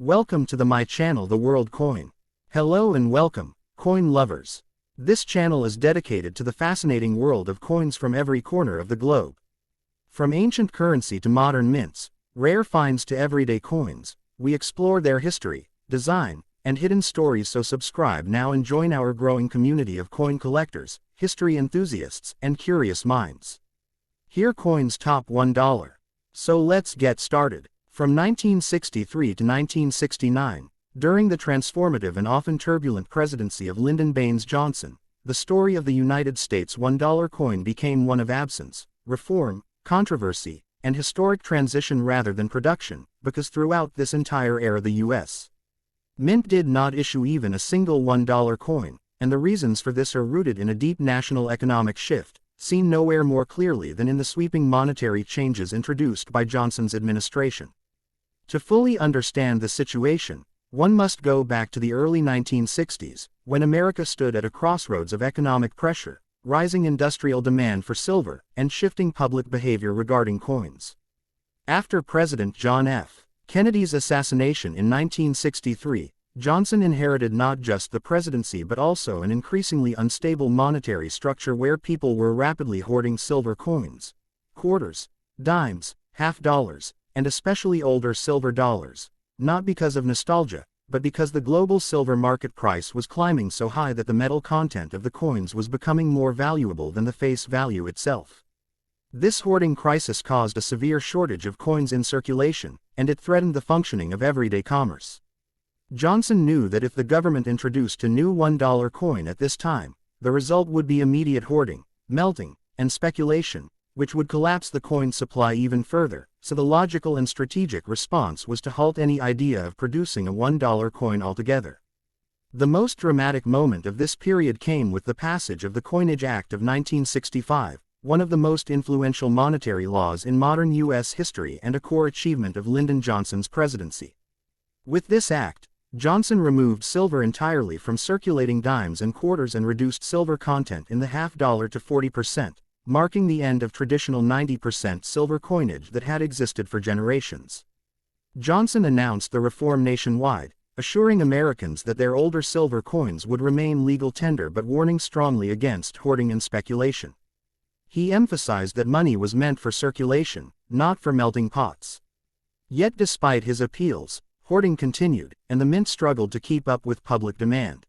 Welcome to my channel, The World Coin. Hello and welcome, coin lovers. This channel is dedicated to the fascinating world of coins from every corner of the globe. From ancient currency to modern mints, rare finds to everyday coins, we explore their history, design, and hidden stories. So subscribe now and join our growing community of coin collectors, history enthusiasts, and curious minds. Here coins top $1. So let's get started. From 1963 to 1969, during the transformative and often turbulent presidency of Lyndon B. Johnson, the story of the United States $1 coin became one of absence, reform, controversy, and historic transition rather than production, because throughout this entire era the U.S. Mint did not issue even a single $1 coin, and the reasons for this are rooted in a deep national economic shift, seen nowhere more clearly than in the sweeping monetary changes introduced by Johnson's administration. To fully understand the situation, one must go back to the early 1960s, when America stood at a crossroads of economic pressure, rising industrial demand for silver, and shifting public behavior regarding coins. After President John F. Kennedy's assassination in 1963, Johnson inherited not just the presidency but also an increasingly unstable monetary structure where people were rapidly hoarding silver coins, quarters, dimes, half dollars, and especially older silver dollars, not because of nostalgia, but because the global silver market price was climbing so high that the metal content of the coins was becoming more valuable than the face value itself. This hoarding crisis caused a severe shortage of coins in circulation, and it threatened the functioning of everyday commerce. Johnson knew that if the government introduced a new $1 coin at this time, the result would be immediate hoarding, melting, and speculation, which would collapse the coin supply even further, so the logical and strategic response was to halt any idea of producing a $1 coin altogether. The most dramatic moment of this period came with the passage of the Coinage Act of 1965, one of the most influential monetary laws in modern U.S. history and a core achievement of Lyndon Johnson's presidency. With this act, Johnson removed silver entirely from circulating dimes and quarters and reduced silver content in the half dollar to 40%. Marking the end of traditional 90% silver coinage that had existed for generations. Johnson announced the reform nationwide, assuring Americans that their older silver coins would remain legal tender but warning strongly against hoarding and speculation. He emphasized that money was meant for circulation, not for melting pots. Yet despite his appeals, hoarding continued, and the mint struggled to keep up with public demand.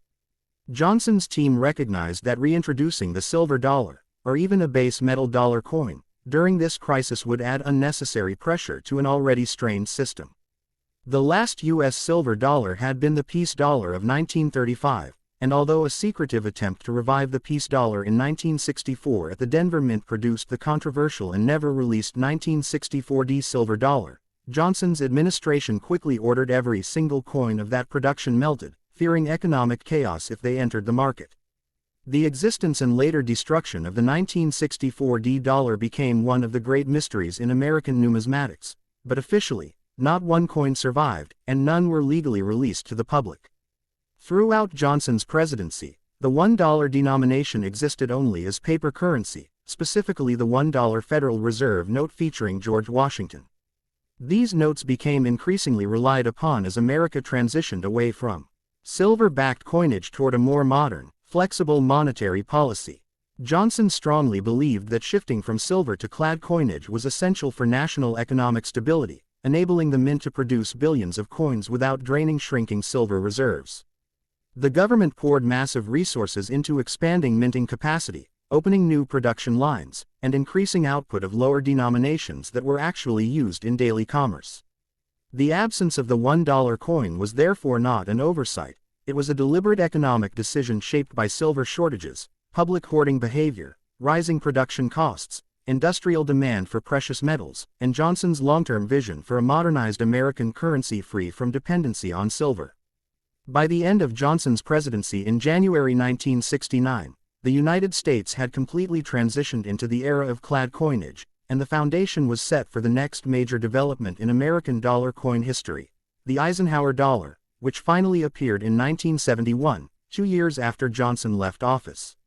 Johnson's team recognized that reintroducing the silver dollar, or even a base metal dollar coin, during this crisis would add unnecessary pressure to an already strained system. The last U.S. silver dollar had been the peace dollar of 1935, and although a secretive attempt to revive the peace dollar in 1964 at the Denver Mint produced the controversial and never-released 1964 silver dollar, Johnson's administration quickly ordered every single coin of that production melted, fearing economic chaos if they entered the market. The existence and later destruction of the 1964 dollar became one of the great mysteries in American numismatics, but officially, not one coin survived, and none were legally released to the public. Throughout Johnson's presidency, the $1 denomination existed only as paper currency, specifically the $1 Federal Reserve note featuring George Washington. These notes became increasingly relied upon as America transitioned away from silver-backed coinage toward a more modern, flexible monetary policy. Johnson strongly believed that shifting from silver to clad coinage was essential for national economic stability, enabling the mint to produce billions of coins without draining shrinking silver reserves. The government poured massive resources into expanding minting capacity, opening new production lines, and increasing output of lower denominations that were actually used in daily commerce. The absence of the $1 coin was therefore not an oversight. It was a deliberate economic decision shaped by silver shortages, public hoarding behavior, rising production costs, industrial demand for precious metals, and Johnson's long-term vision for a modernized American currency free from dependency on silver. By the end of Johnson's presidency in January 1969, the United States had completely transitioned into the era of clad coinage, and the foundation was set for the next major development in American dollar coin history, the Eisenhower dollar, which finally appeared in 1971, 2 years after Johnson left office.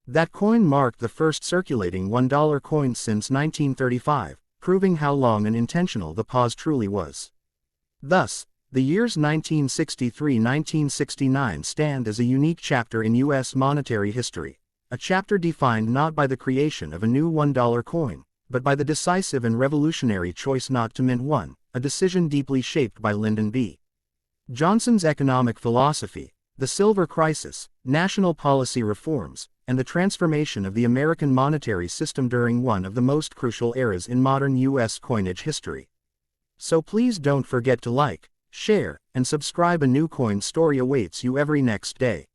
That coin marked the first circulating $1 coin since 1935, proving how long and intentional the pause truly was. Thus, The years 1963–1969 stand as a unique chapter in U.S. monetary history, a chapter defined not by the creation of a new $1 coin, but by the decisive and revolutionary choice not to mint one, a decision deeply shaped by Lyndon B. Johnson's economic philosophy, the silver crisis, national policy reforms, and the transformation of the American monetary system during one of the most crucial eras in modern U.S. coinage history. So please don't forget to like, share, and subscribe. A new coin story awaits you every next day.